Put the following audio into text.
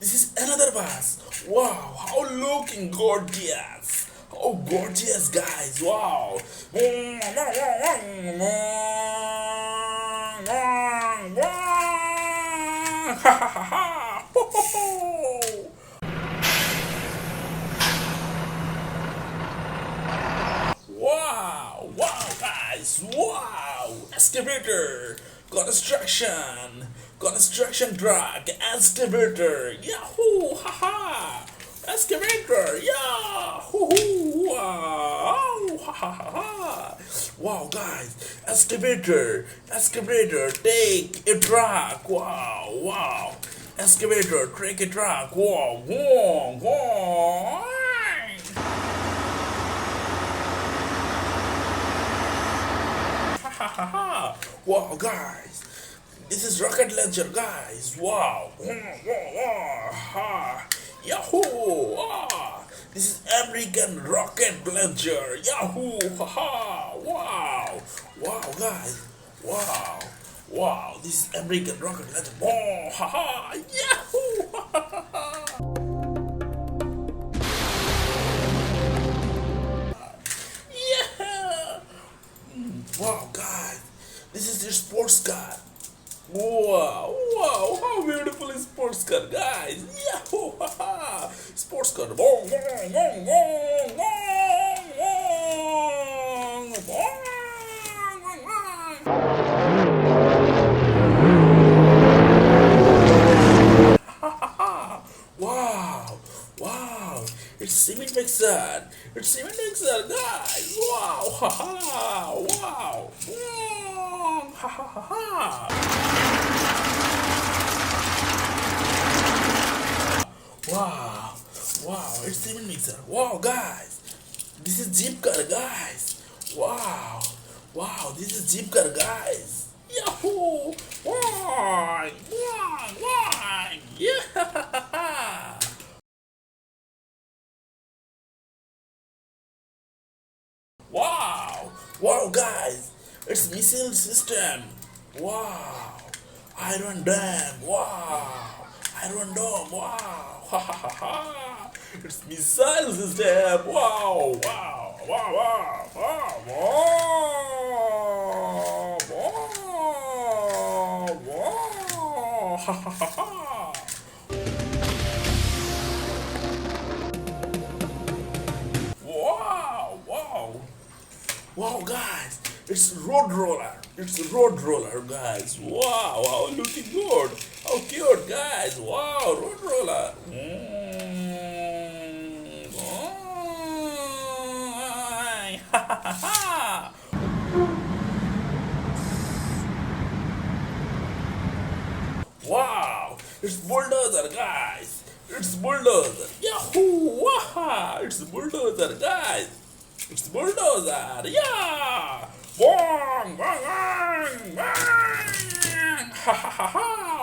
This is another bus. Wow, how looking gorgeous. Oh, gorgeous, guys. Wow. Wow, wow, guys, wow, excavator, construction truck, excavator, yahoo, haha, excavator, yahoo, wow, ha ha ha, wow, guys, excavator, take a truck, wow, wow, excavator, take a truck, wow, wow, wow. Wow, guys, this is rocket launcher, guys. Wow, yahoo! This is American rocket launcher. Yahoo! Wow, wow, guys. Wow. This is American rocket launcher. Wow, yahoo! Yeah. Wow, guys, this is your sports car. Wow, how beautiful is sports car, guys. Yahoo, sports car. Wow, it's cement mixer. Guys. Wow, wow, it's cement mixer. Wow, guys, this is Jeep car, guys. Wow, this is Jeep car, guys. Yahoo! Yeah! Wow, guys, it's missile system. Wow, Iron Dam. Wow, Iron Dome. Wow, it's missile system. Wow. Wow, guys, it's road roller. Guys. Wow, looking good. How cute, guys. Wow, road roller. Wow, it's bulldozer, guys. Yahoo! It's bulldozer, guys. It's bulldozer, yeah! Bang! Ha ha ha ha!